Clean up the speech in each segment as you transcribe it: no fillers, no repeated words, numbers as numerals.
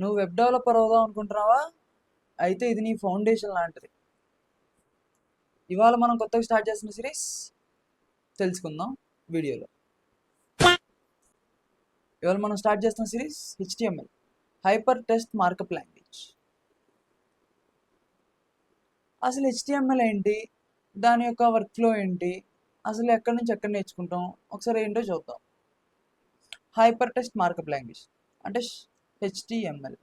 నువ్వు web developer అవుదాం అనుకుంటున్నావా? అయితే ఇది నీ ఫౌండేషన్ లాంటిది. ఇవాళ మనం కొత్తగా స్టార్ట్ చేస్తున్న సిరీస్ తెలుసుకుందాం వీడియోలో. ఇవాళ మనం స్టార్ట్ చేస్తున్న series HTML hyper text markup language. అసలు HTML ఏంటి, దాని యొక్క వర్క్ ఫ్లో ఏంటి, అసలు ఎక్కడి నుంచి ఎక్కడ నేర్చుకుంటాం, ఒకసారి ఏంటో చూద్దాం. హైపర్ టెక్స్ట్ మార్కప్ లాంగ్వేజ్ అంటే HTML.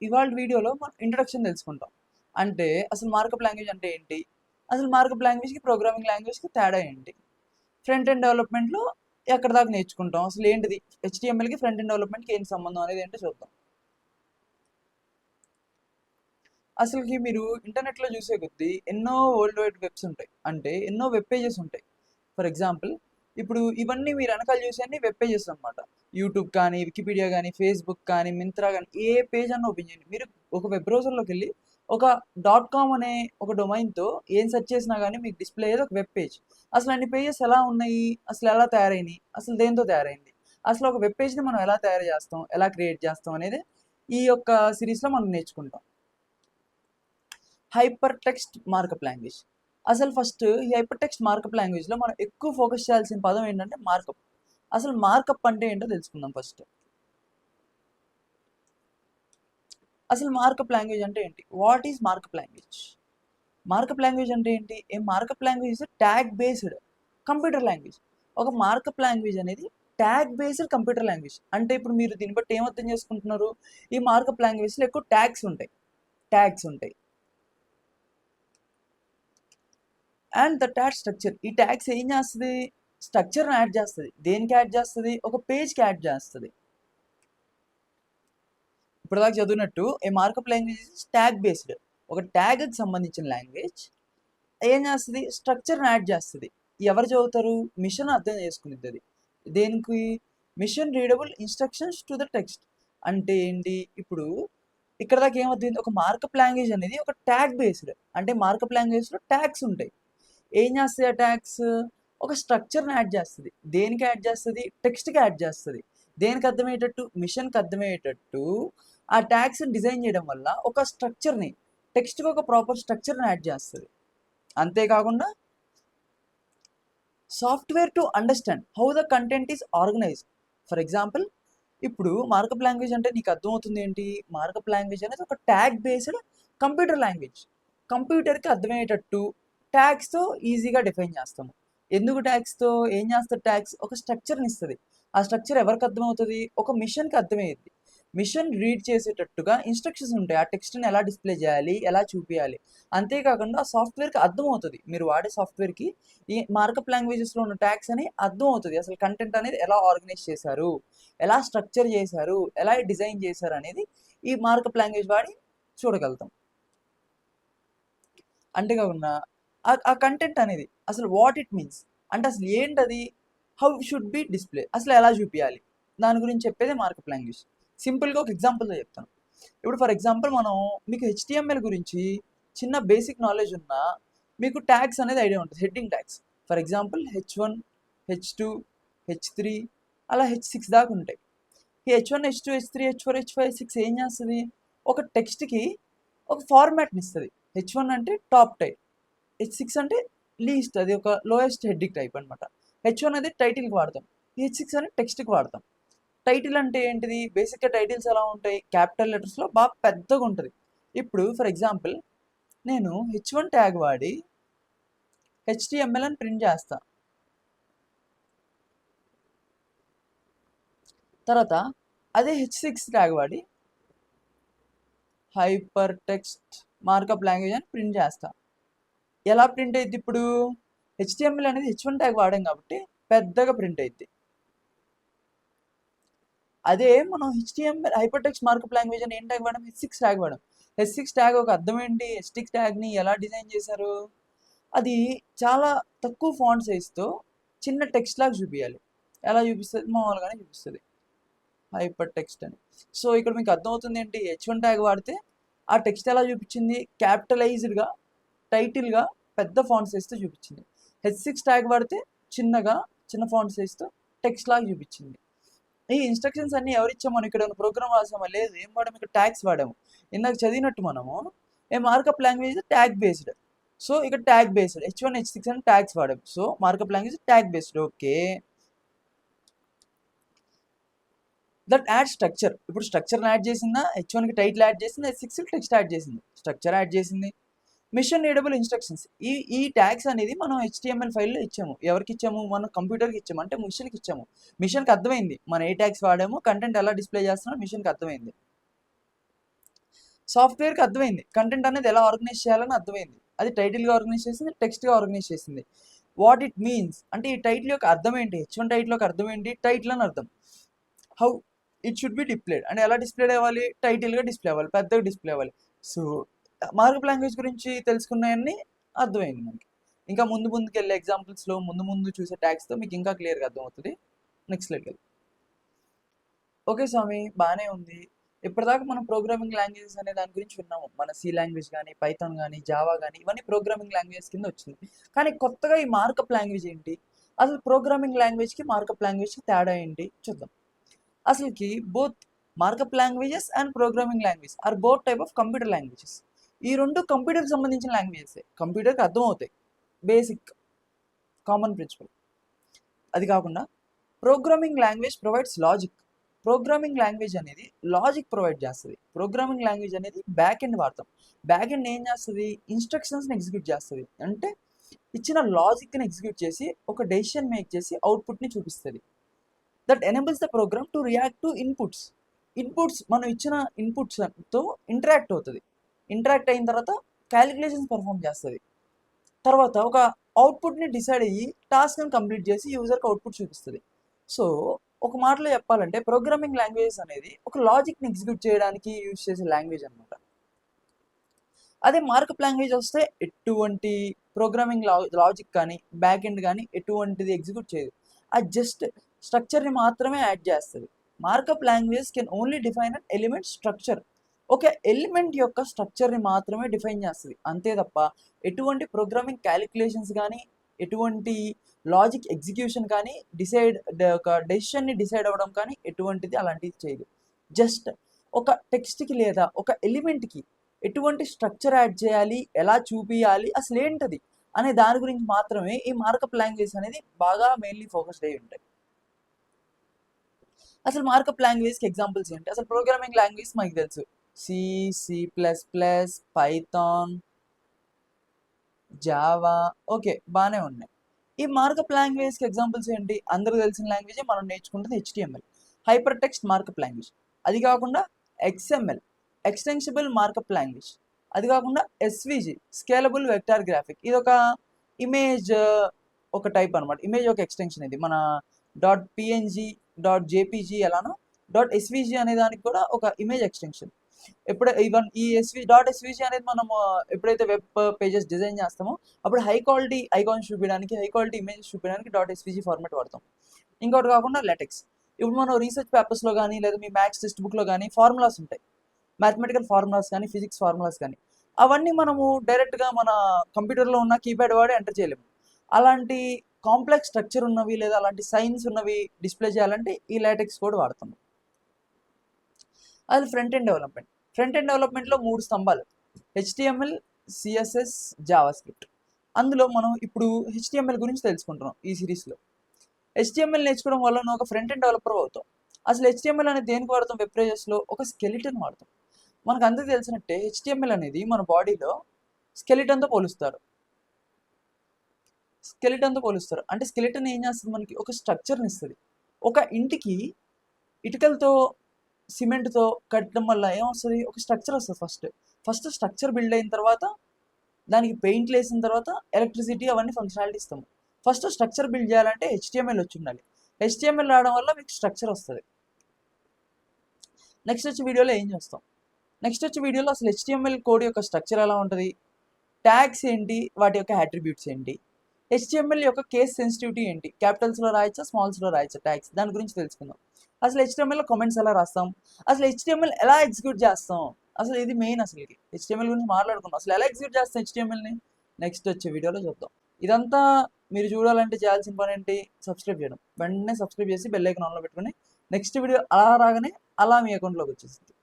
ఇవాళ వీడియోలో మనం ఇంట్రొడక్షన్ తెలుసుకుంటాం. అంటే అసలు మార్కప్ లాంగ్వేజ్ అంటే ఏంటి, అసలు మార్కప్ లాంగ్వేజ్కి ప్రోగ్రామింగ్ లాంగ్వేజ్కి తేడా ఏంటి, ఫ్రంట్ ఎండ్ డెవలప్మెంట్లో ఎక్కడ దాకా నేర్చుకుంటాం, అసలు ఏంటిది HTMLకి ఫ్రంట్ ఎండ్ డెవలప్మెంట్కి ఏంటి సంబంధం అనేది ఏంటో చూద్దాం. అసలుకి మీరు ఇంటర్నెట్లో చూసే కొద్దీ ఎన్నో వరల్డ్ వైడ్ వెబ్స్ ఉంటాయి, అంటే ఎన్నో వెబ్ పేజెస్ ఉంటాయి. ఫర్ ఎగ్జాంపుల్, ఇప్పుడు ఇవన్నీ మీరు వెనకాల చూసేవన్నీ వెబ్ పేజెస్ అనమాట. యూట్యూబ్ కానీ, వికీపీడియా కానీ, ఫేస్బుక్ కానీ, మింత్రా కానీ, ఏ పేజ్ అన్న ఓపెన్ చేయండి. మీరు ఒక వెబ్ బ్రౌజర్లోకి వెళ్ళి ఒక .com అనే ఒక డొమైన్తో ఏం సెర్చ్ చేసినా కానీ మీకు డిస్ప్లే అయ్యేది ఒక వెబ్ పేజ్. అసలు అన్ని పేజెస్ ఎలా ఉన్నాయి, అసలు ఎలా తయారైనాయి, అసలు దేంతో తయారైంది, అసలు ఒక వెబ్ పేజ్ని మనం ఎలా తయారు చేస్తాం, ఎలా క్రియేట్ చేస్తాం అనేది ఈ యొక్క సిరీస్లో మనం నేర్చుకుంటాం. Hyper text markup language. అసలు ఫస్ట్ ఈ హైపర్ టెక్స్ట్ మార్కప్ లాంగ్వేజ్లో మనం ఎక్కువ ఫోకస్ చేయాల్సిన పదం ఏంటంటే మార్కప్. అసలు మార్కప్ అంటే ఏంటో తెలుసుకుందాం ఫస్ట్. అసలు మార్కప్ లాంగ్వేజ్ అంటే ఏంటి, what is markup language? Markup language అంటే ఏంటి? A markup language is tag based computer language. ఒక మార్కప్ లాంగ్వేజ్ అనేది ట్యాగ్ బేస్డ్ కంప్యూటర్ లాంగ్వేజ్. అంటే ఇప్పుడు మీరు దీన్ని బట్టి ఏం అర్థం చేసుకుంటున్నారు, ఈ మార్కప్ లాంగ్వేజ్లో ఎక్కువ ట్యాగ్స్ ఉంటాయి. And the tag structure. ఈ ట్యాగ్స్ ఏం చేస్తుంది, స్ట్రక్చర్ని యాడ్ చేస్తుంది. దేనికి యాడ్ చేస్తుంది, ఒక పేజ్కి యాడ్ చేస్తుంది. ఇప్పటిదాకా చదివినట్టు ఏ మార్కప్ లాంగ్వేజ్ ట్యాగ్ బేస్డ్, ఒక ట్యాగ్కి సంబంధించిన లాంగ్వేజ్ ఏం చేస్తుంది, స్ట్రక్చర్ని యాడ్ చేస్తుంది. ఎవరు చదువుతారు, మిషన్ అర్థం చేసుకునేది అది. దేనికి, machine readable instructions to the text. అంటే ఏంటి, ఇప్పుడు ఇక్కడ దాకా ఏమవుతుంది, ఒక మార్కప్ లాంగ్వేజ్ అనేది ఒక ట్యాగ్ బేస్డ్, అంటే మార్కప్ లాంగ్వేజ్లో ట్యాగ్స్ ఉంటాయి. ఏం చేస్తాయి ఆ ట్యాగ్స్, ఒక స్ట్రక్చర్ని యాడ్ చేస్తుంది. దేనికి యాడ్ చేస్తుంది, టెక్స్ట్కి యాడ్ చేస్తుంది. దేనికి అర్థమయ్యేటట్టు, మిషన్కి అర్థమయ్యేటట్టు ఆ ట్యాగ్స్ని డిజైన్ చేయడం వల్ల ఒక స్ట్రక్చర్ని, టెక్స్ట్కి ఒక ప్రాపర్ స్ట్రక్చర్ని యాడ్ చేస్తుంది. అంతేకాకుండా software to understand how the content is organised. For example, ఇప్పుడు మార్కప్ లాంగ్వేజ్ అంటే నీకు అర్థమవుతుంది ఏంటి, మార్కప్ లాంగ్వేజ్ అనేది ఒక ట్యాగ్ బేస్డ్ కంప్యూటర్ లాంగ్వేజ్. కంప్యూటర్కి అర్థమయ్యేటట్టు ట్యాగ్స్తో ఈజీగా డిఫైన్ చేస్తాము. ఎందుకు ట్యాగ్స్తో, ఏం చేస్తుంది ట్యాగ్స్, ఒక స్ట్రక్చర్ని ఇస్తుంది. ఆ స్ట్రక్చర్ ఎవరికి అర్థమవుతుంది, ఒక మిషన్కి అర్థమయ్యేది. మిషన్ రీడ్ చేసేటట్టుగా ఇన్స్ట్రక్షన్స్ ఉంటాయి, ఆ టెక్స్ట్ని ఎలా డిస్ప్లే చేయాలి, ఎలా చూపించాలి. అంతేకాకుండా ఆ సాఫ్ట్వేర్కి అర్థమవుతుంది, మీరు వాడే సాఫ్ట్వేర్కి ఈ మార్కప్ లాంగ్వేజెస్లో ఉన్న ట్యాగ్స్ అని అర్థమవుతుంది. అసలు కంటెంట్ అనేది ఎలా ఆర్గనైజ్ చేశారు, ఎలా స్ట్రక్చర్ చేశారు, ఎలా డిజైన్ చేశారు అనేది ఈ మార్కప్ లాంగ్వేజ్ వాడి చూడగలుగుతాం. అంతేకాకుండా ఆ కంటెంట్ అనేది అసలు వాట్ ఇట్ మీన్స్, అంటే అసలు ఏంటది, హౌ షుడ్ బి డిస్ప్లే, అసలు ఎలా చూపించాలి, దాని గురించి చెప్పేది మార్కప్ లాంగ్వేజ్. సింపుల్గా ఒక ఎగ్జాంపుల్తో చెప్తాను. ఇప్పుడు ఫర్ ఎగ్జాంపుల్, మనం మీకు HTML గురించి చిన్న బేసిక్ నాలెడ్జ్ ఉన్నా మీకు ట్యాగ్స్ అనేది ఐడియా ఉంటుంది, heading tags. For example H1, H2, H3 అలా H6 దాకా ఉంటాయి. ఈ H1, H2, H3, H4, H5, H6 ఏం చేస్తుంది, ఒక టెక్స్ట్కి ఒక ఫార్మాట్ని ఇస్తుంది. H1 అంటే టాప్ టైప్, H6 అంటే లీస్ట్, అది ఒక లోయెస్ట్ హెడ్డింగ్ టైప్ అనమాట. H1 అనేది టైటిల్కి వాడతాం, H6 అనేది టెక్స్ట్కి వాడతాం. టైటిల్ అంటే ఏంటిది, బేసిక్గా టైటిల్స్ ఎలా ఉంటాయి, క్యాపిటల్ లెటర్స్లో బాగా పెద్దగా ఉంటుంది. ఇప్పుడు ఫర్ ఎగ్జాంపుల్, నేను H1 ట్యాగ్ వాడి HTML అని ప్రింట్ చేస్తా. తర్వాత అదే H6 ట్యాగ్ వాడి హైపర్ టెక్స్ట్ మార్కప్ లాంగ్వేజ్ అని ప్రింట్ చేస్తా. ఎలా ప్రింట్ అయ్యిద్ది, ఇప్పుడు HTML అనేది H1 ట్యాగ్ వాడాం కాబట్టి పెద్దగా ప్రింట్ అయ్యిద్ది. అదే మనం HTML hyper text markup language అని ఏం ట్యాగ్ వాడడం, H6 ట్యాగ్ వాడడం. H6 ట్యాగ్ ఒక అర్థం ఏంటి, H6 ట్యాగ్ని ఎలా డిజైన్ చేశారు, అది చాలా తక్కువ ఫాంట్ సైజ్తో చిన్న టెక్స్ట్ లాగా చూపించాలి. ఎలా చూపిస్తుంది, మామూలుగానే చూపిస్తుంది హైపర్ టెక్స్ట్ అని. సో ఇక్కడ మీకు అర్థమవుతుంది ఏంటి, H1 ట్యాగ్ వాడితే ఆ టెక్స్ట్ ఎలా చూపించింది, క్యాపిటలైజ్డ్గా టైటిల్గా పెద్ద ఫాంట్ సైజ్తో చూపించింది. H6 ట్యాగ్ వాడితే చిన్న ఫాంట్ సైజ్తో టెక్స్ట్ లాగా చూపించింది. ఈ ఇన్స్ట్రక్షన్స్ అన్ని ఎవరిచ్చాము? మనం ఇక్కడ ప్రోగ్రామ్ రాసామా? లేదు. ఏం వాడాము? ఇక్కడ ట్యాగ్స్ వాడాము. ఇందాక చదివినట్టు మనము a markup language tag based. So ఇక్కడ ట్యాగ్ బేస్డ్ H1 H6 అని ట్యాగ్స్ వాడాము. So markup language tag based. Okay, that add structure. ఇప్పుడు స్ట్రక్చర్ యాడ్ చేసిందా? H1కి టైటిల్ యాడ్ చేసింది, H6కి టెక్స్ట్ యాడ్ చేసింది, స్ట్రక్చర్ యాడ్ చేసింది. Machine readable instructions. ఈ ట్యాగ్స్ అనేది మనం HTML ఫైల్లో ఇచ్చాము. ఎవరికి ఇచ్చాము? మనం కంప్యూటర్కి ఇచ్చాము, అంటే మిషన్కి ఇచ్చాము. మిషన్కి అర్థమైంది మన ఏ ట్యాగ్స్ వాడాము, కంటెంట్ ఎలా డిస్ప్లే చేస్తున్నామో మిషన్కి అర్థమైంది. సాఫ్ట్వేర్కి అర్థమైంది కంటెంట్ అనేది ఎలా ఆర్గనైజ్ చేయాలని అర్థమైంది. అది టైటిల్గా ఆర్గనైజ్ చేసింది, టెక్స్ట్గా ఆర్గనైజ్ చేసింది. వాట్ ఇట్ మీన్స్ అంటే ఈ టైటిల్ యొక్క అర్థం ఏంటి? H1 టైటిల్ యొక్క అర్థం ఏంటి? టైటిల్ అని అర్థం. How it should be displayed అంటే ఎలా డిస్ప్లే అవ్వాలి? టైటిల్గా డిస్ప్లే అవ్వాలి, పెద్దగా డిస్ప్లే అవ్వాలి. సో మార్కప్ లాంగ్వేజ్ గురించి తెలుసుకున్నాయన్నీ అర్థమైంది మనకి. ఇంకా ముందుకు వెళ్ళే ఎగ్జాంపుల్స్లో ముందు చూసే ట్యాగ్స్తో మీకు ఇంకా క్లియర్గా అర్థమవుతుంది. నెక్స్ట్ స్లైడ్కి వెళ్ళి. ఓకే స్వామి, బాగానే ఉంది. ఇప్పటిదాకా మనం ప్రోగ్రామింగ్ లాంగ్వేజెస్ అనే దాని గురించి విన్నాము. మన సి లాంగ్వేజ్ కానీ, పైథాన్ కానీ, జావా కానీ, ఇవన్నీ ప్రోగ్రామింగ్ లాంగ్వేజ్ కింద వచ్చింది. కానీ కొత్తగా ఈ మార్కప్ లాంగ్వేజ్ ఏంటి? అసలు ప్రోగ్రామింగ్ లాంగ్వేజ్కి మార్కప్ లాంగ్వేజ్కి తేడా ఏంటి చూద్దాం. అసలుకి both markup languages and programming language are both type of computer languages. ఈ రెండు కంప్యూటర్కి సంబంధించిన లాంగ్వేజెస్, కంప్యూటర్కి అర్థం అవుతాయి, బేసిక్ కామన్ ప్రిన్సిపల్. అది కాకుండా programming language provides logic. Programming language అనేది లాజిక్ ప్రొవైడ్ చేస్తుంది. ప్రోగ్రామింగ్ లాంగ్వేజ్ అనేది బ్యాక్ ఎండ్ వాడతాం. బ్యాక్ ఎండ్ ఏం చేస్తుంది? ఇన్స్ట్రక్షన్స్ని ఎగ్జిక్యూట్ చేస్తుంది. అంటే ఇచ్చిన లాజిక్ని ఎగ్జిక్యూట్ చేసి ఒక డెసిషన్ మేక్ చేసి అవుట్పుట్ని చూపిస్తుంది. That enables the program to react to inputs మనం ఇచ్చిన ఇన్పుట్స్తో ఇంటరాక్ట్ అవుతుంది. ఇంటరాక్ట్ అయిన తర్వాత క్యాలిక్యులేషన్స్ పర్ఫామ్ చేస్తుంది. తర్వాత ఒక అవుట్పుట్ని డిసైడ్ అయ్యి టాస్క్ని కంప్లీట్ చేసి యూజర్కి అవుట్పుట్ చూపిస్తుంది. సో ఒక మాటలో చెప్పాలంటే ప్రోగ్రామింగ్ లాంగ్వేజెస్ అనేది ఒక లాజిక్ని ఎగ్జిక్యూట్ చేయడానికి యూజ్ చేసే లాంగ్వేజ్ అనమాట. అదే మార్కప్ లాంగ్వేజ్ వస్తే ఎటువంటి ప్రోగ్రామింగ్ లాజిక్ కానీ బ్యాక్ ఎండ్ కానీ ఎటువంటిది ఎగ్జిక్యూట్ చేయదు. అది జస్ట్ స్ట్రక్చర్ని మాత్రమే యాడ్ చేస్తుంది. Markup language can only define an element structure. ఒక ఎలిమెంట్ యొక్క స్ట్రక్చర్ని మాత్రమే డిఫైన్ చేస్తుంది, అంతే తప్ప ఎటువంటి ప్రోగ్రామింగ్ క్యాలిక్యులేషన్స్ కానీ ఎటువంటి లాజిక్ ఎగ్జిక్యూషన్ కానీ ఒక డెసిషన్ని డిసైడ్ అవ్వడం కానీ ఎటువంటిది అలాంటిది చేయదు. జస్ట్ ఒక టెక్స్ట్కి లేదా ఒక ఎలిమెంట్కి ఎటువంటి స్ట్రక్చర్ యాడ్ చేయాలి, ఎలా చూపించాలి, అసలు ఏంటది అనే దాని గురించి మాత్రమే ఈ మార్కప్ లాంగ్వేజ్ అనేది బాగా మెయిన్లీ ఫోకస్డ్ అయి ఉంటాయి. అసలు మార్కప్ లాంగ్వేజ్కి ఎగ్జాంపుల్స్ ఏంటి? అసలు ప్రోగ్రామింగ్ లాంగ్వేజ్ మనకి తెలుసు, C++, పైథాన్, జావా. ఓకే, బాగానే ఉన్నాయి. ఈ మార్కప్ లాంగ్వేజ్కి ఎగ్జాంపుల్స్ ఏంటి? అందరూ తెలిసిన లాంగ్వేజే మనం నేర్చుకుంటుంది HTML, hyper text markup language. అది కాకుండా XML, ఎక్స్టెన్సిబుల్ మార్కప్ లాంగ్వేజ్. అది కాకుండా SVG, స్కేలబుల్ వెక్టార్ గ్రాఫిక్. ఇది ఒక ఇమేజ్ ఒక టైప్ అనమాట. ఇమేజ్ ఒక ఎక్స్టెన్షన్. ఇది మన .png, .jpg ఎలానో .svg అనే దానికి కూడా ఒక ఇమేజ్ ఎక్స్టెన్షన్. ఈ .svg అనేది మనం ఎప్పుడైతే వెబ్ పేజెస్ డిజైన్ చేస్తామో అప్పుడు హై క్వాలిటీ ఐకాన్స్ చూపించడానికి, హై క్వాలిటీ ఇమేజెస్ చూపించడానికి .svg ఫార్మాట్ వాడతాం. ఇంకోటి కాకుండా లాటెక్స్. ఇప్పుడు మనం రీసెర్చ్ పేపర్స్లో కానీ లేదా మీ మ్యాథ్స్ టెక్స్ట్ బుక్లో కానీ ఫార్ములాస్ ఉంటాయి, మ్యాథమెటికల్ ఫార్ములాస్ కానీ ఫిజిక్స్ ఫార్ములాస్ కానీ. అవన్నీ మనము డైరెక్ట్గా మన కంప్యూటర్లో ఉన్న కీప్యాడ్ వాడి ఎంటర్ చేయలేము. అలాంటి కాంప్లెక్స్ స్ట్రక్చర్ ఉన్నవి లేదా అలాంటి సైన్స్ ఉన్నవి డిస్ప్లే చేయాలంటే ఈ లాటెక్స్ కోడ్ వాడతాము. అది front end development. Front end డెవలప్మెంట్లో 3 స్తంభాలు, HTML, CSS, జావాస్క్రిప్ట్. అందులో మనం ఇప్పుడు HTML గురించి తెలుసుకుంటున్నాం ఈ సిరీస్లో. HTML నేర్చుకోవడం వల్ల నువ్వు ఒక ఫ్రంట్ ఎండ్ డెవలపర్ అవుతావు. అసలు HTML అనేది దేనికి వాడతాం? వెబ్ పేజెస్లో ఒక స్కెలిటన్ వాడతాం. మనకు అందరికీ తెలిసినట్టే HTML అనేది మన బాడీలో స్కెలిటన్తో పోలుస్తారు. అంటే స్కెలిటన్ ఏం చేస్తుంది? మనకి ఒక స్ట్రక్చర్ని ఇస్తుంది. ఒక ఇంటికి ఇటుకలతో సిమెంట్తో కట్టడం వల్ల ఏమొస్తుంది? ఒక స్ట్రక్చర్ వస్తుంది. ఫస్ట్ స్ట్రక్చర్ బిల్డ్ అయిన తర్వాత దానికి పెయింట్లు వేసిన తర్వాత ఎలక్ట్రిసిటీ అవన్నీ ఫంక్షనాలిటీ ఇస్తాము. ఫస్ట్ స్ట్రక్చర్ బిల్డ్ చేయాలంటే HTML వచ్చి ఉండాలి. HTML రావడం వల్ల మీకు స్ట్రక్చర్ వస్తుంది. నెక్స్ట్ వచ్చే వీడియోలో ఏం చేస్తాం? నెక్స్ట్ వచ్చే వీడియోలో అసలు HTML కోడ్ యొక్క స్ట్రక్చర్ ఎలా ఉంటుంది, ట్యాగ్స్ ఏంటి, వాటి యొక్క అట్రిబ్యూట్స్ ఏంటి, HTML యొక్క కేస్ సెన్సిటివిటీ ఏంటి, క్యాపిటల్స్లో రాయచ్చా స్మాల్స్లో రాయచ్చా ట్యాగ్స్, దాని గురించి తెలుసుకుందాం. అసలు HTMLలో కామెంట్స్ ఎలా రాస్తాం, అసలు HTML ఎలా ఎగ్జిక్యూట్ చేస్తాం, అసలు ఇది మెయిన్. అసలు HTML గురించి మాట్లాడుకున్నాం, అసలు ఎలా ఎగ్జిక్యూట్ చేస్తాం HTMLని నెక్స్ట్ వచ్చే వీడియోలో చూద్దాం. ఇదంతా మీరు చూడాలంటే చేయాల్సిన పని ఏంటి? సబ్స్క్రైబ్ చేయడం. వెంటనే సబ్స్క్రైబ్ చేసి బెల్ ఐకాన్ ఆన్లో పెట్టుకుని నెక్స్ట్ వీడియో అలా రాగానే అలా మీ అకౌంట్లోకి వచ్చేస్తుంది.